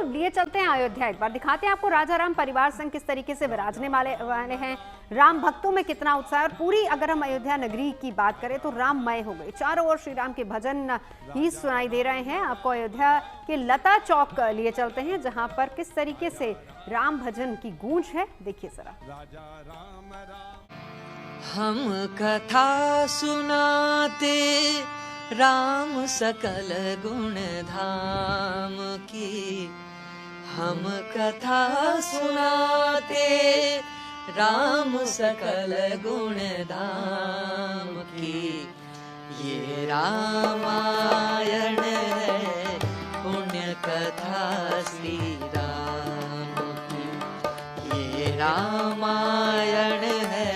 अब लिए चलते हैं अयोध्या, एक बार दिखाते हैं आपको राजा राम परिवार संग किस तरीके से विराजने वाले हैं। राम भक्तों में कितना उत्साह। और पूरी अगर हम अयोध्या नगरी की बात करें तो राममय हो गई, चारों ओर श्री राम के भजन ही सुनाई दे रहे हैं। आपको अयोध्या के लता चौक लिए चलते हैं, जहां पर किस तरीके से राम भजन की गूंज है, देखिए जरा। हम कथा सुनाते राम सकल गुण धाम की, हम कथा सुनाते राम सकल गुण धाम की। ये रामायण है पुण्य कथा श्री राम की, ये रामायण है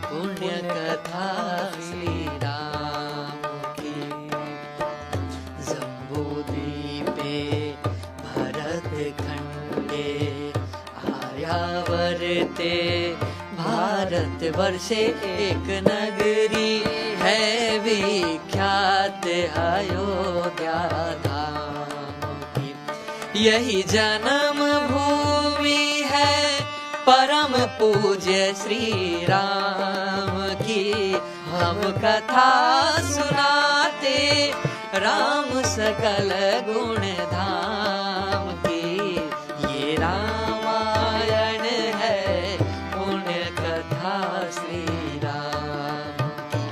पुण्य कथा श्री राम की। जम्बूद्वीपे भरत खंडे आर्यावर्ते भारत वर्षे एक नगरी है विख्यात अयोध्या धाम की। यही जन्म भूमि है परम पूज्य श्री राम की। हम कथा सुनाते राम सकल गुण धाम की। ये रामायण है पुण्य कथा श्री राम की।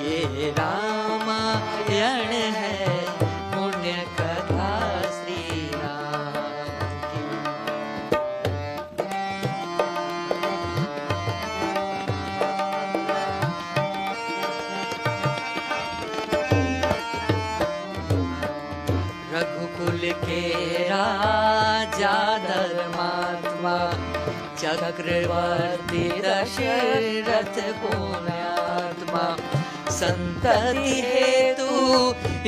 ये रामायण है पुण्य कथा श्री राम की। रघुकुल के राजा धर्मात्मा चक्रवर्ती दशरथ पुण्यात्मा, संतति हेतु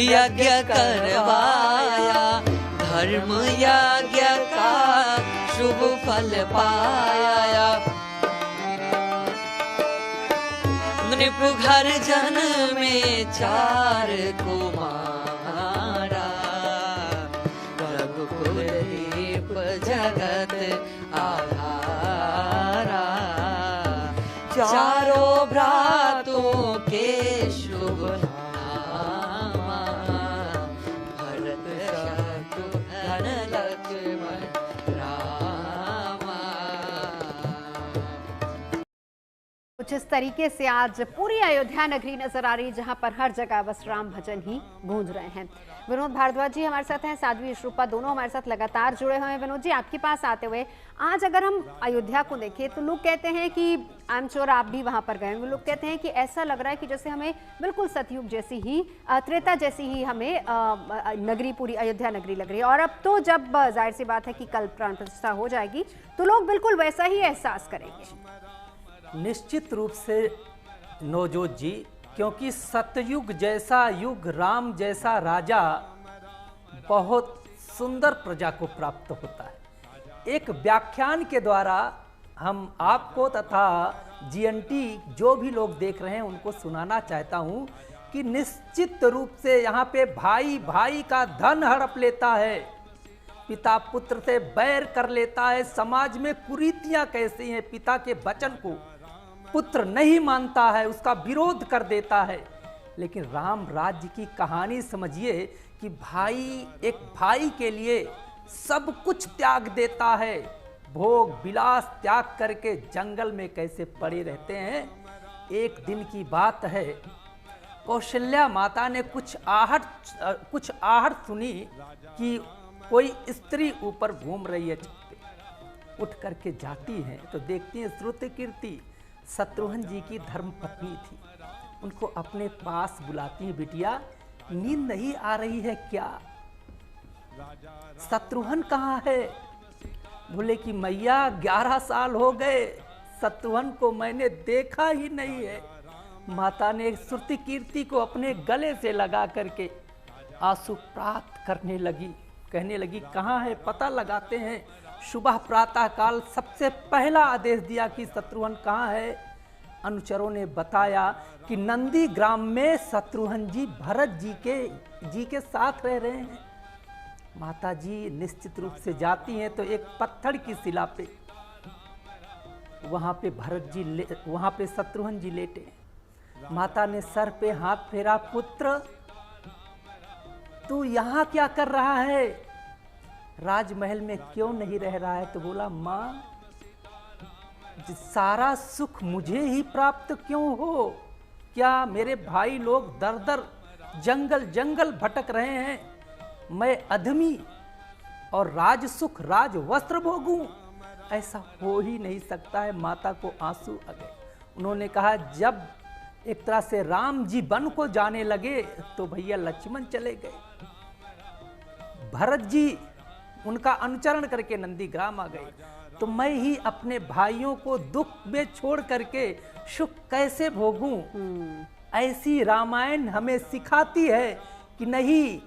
यज्ञ करवाया, धर्म यज्ञ का शुभ फल पाया। नृपु घर जन में 4 कुमारा, रघुकुल दीप जगत आधारा। चारों भ्रातों के शुभ नामा, भरत शत्रुघ्न लक्ष्मण रामा। कुछ इस तरीके से आज पूरी अयोध्या नगरी नजर आ रही, जहां पर हर जगह बस राम भजन ही गूंज रहे हैं। विनोद भारद्वाज जी हमारे साथ हैं, साध्वी श्रुपा दोनों हमारे साथ लगातार जुड़े हुए हैं। विनोद जी, आपके पास आते हुए आज अगर हम अयोध्या को देखें तो लोग कहते हैं कि आई एम श्योर आप भी वहां पर गए होंगे, लोग कहते हैं कि ऐसा लग रहा है कि जैसे हमें बिल्कुल सतयुग जैसी ही, त्रेता जैसी ही हमें नगरी, पूरी अयोध्या नगरी लग रही है। और अब तो जब जाहिर सी बात है कि कल प्राण प्रतिष्ठा हो जाएगी तो लोग बिल्कुल वैसा ही एहसास करेंगे। निश्चित रूप से नवजोत जी, क्योंकि सतयुग जैसा युग, राम जैसा राजा बहुत सुंदर प्रजा को प्राप्त होता है। एक व्याख्यान के द्वारा हम आपको तथा जीएनटी जो भी लोग देख रहे हैं उनको सुनाना चाहता हूं कि निश्चित रूप से यहाँ पे भाई भाई का धन हड़प लेता है, पिता पुत्र से बैर कर लेता है। समाज में कुरीतियां कैसी हैं, पिता के वचन को पुत्र नहीं मानता है, उसका विरोध कर देता है। लेकिन राम राज्य की कहानी समझिए कि भाई एक भाई के लिए सब कुछ त्याग देता है, भोग विलास त्याग करके जंगल में कैसे पड़े रहते हैं। एक दिन की बात है, कौशल्या माता ने कुछ आहट सुनी कि कोई स्त्री ऊपर घूम रही है छत पे। उठ करके जाती हैं तो देखती हैं श्रुतकीर्ति शत्रुघ्न जी की धर्म पत्नी थी। उनको अपने पास बुलाती है, बिटिया नींद नहीं आ रही है क्या? शत्रुघ्न कहाँ है? बोले कि मैया 11 साल हो गए, शत्रुघ्न को मैंने देखा ही नहीं है। माता ने श्रुतकीर्ति को अपने गले से लगा करके आंसू प्राप्त करने लगी, कहने लगी कहाँ है, पता लगाते हैं। सुबह प्रातः काल सबसे पहला आदेश दिया कि शत्रुघ्न कहाँ है। अनुचरों ने बताया कि नंदी ग्राम में शत्रुघ्न जी भरत जी के साथ रह रहे हैं। माता जी निश्चित रूप से जाती हैं तो एक पत्थर की शिला पे वहां पे वहां पे शत्रुघ्न जी लेटे। माता ने सर पे हाथ फेरा, पुत्र तू यहाँ क्या कर रहा है, राजमहल में क्यों नहीं रह रहा है? तो बोला, माँ सारा सुख मुझे ही प्राप्त क्यों हो? क्या मेरे भाई लोग दर दर जंगल जंगल भटक रहे हैं, मैं अधमी और राज सुख राज वस्त्र भोगूं? ऐसा हो ही नहीं सकता है। माता को आंसू आ गए। उन्होंने कहा, जब एक तरह से राम जी वन को जाने लगे तो भैया लक्ष्मण चले गए, भरत जी उनका अनुचरण करके नंदीग्राम आ गए, तो मैं ही अपने भाइयों को दुख में छोड़ करके सुख कैसे भोगूं? ऐसी रामायण हमें सिखाती है कि नहीं,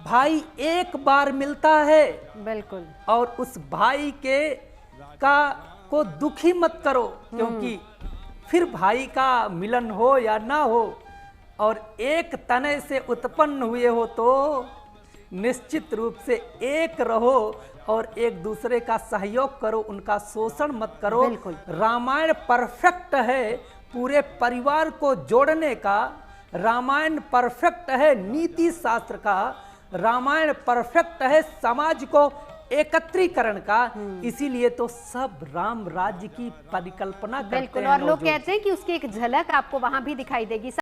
भाई एक बार मिलता है, बिल्कुल, और उस भाई को दुखी मत करो, क्योंकि फिर भाई का मिलन हो या ना हो और एक तने से उत्पन्न हुए हो तो निश्चित रूप से एक रहो और एक दूसरे का सहयोग करो, उनका शोषण मत करो। रामायण परफेक्ट है पूरे परिवार को जोड़ने का, रामायण परफेक्ट है नीति शास्त्र का, रामायण परफेक्ट है समाज को एकत्रीकरण का। इसीलिए तो सब राम राज्य की परिकल्पना करते हैं। बिल्कुल, और लोग कहते हैं कि उसकी एक झलक आपको वहां भी दिखाई देगी।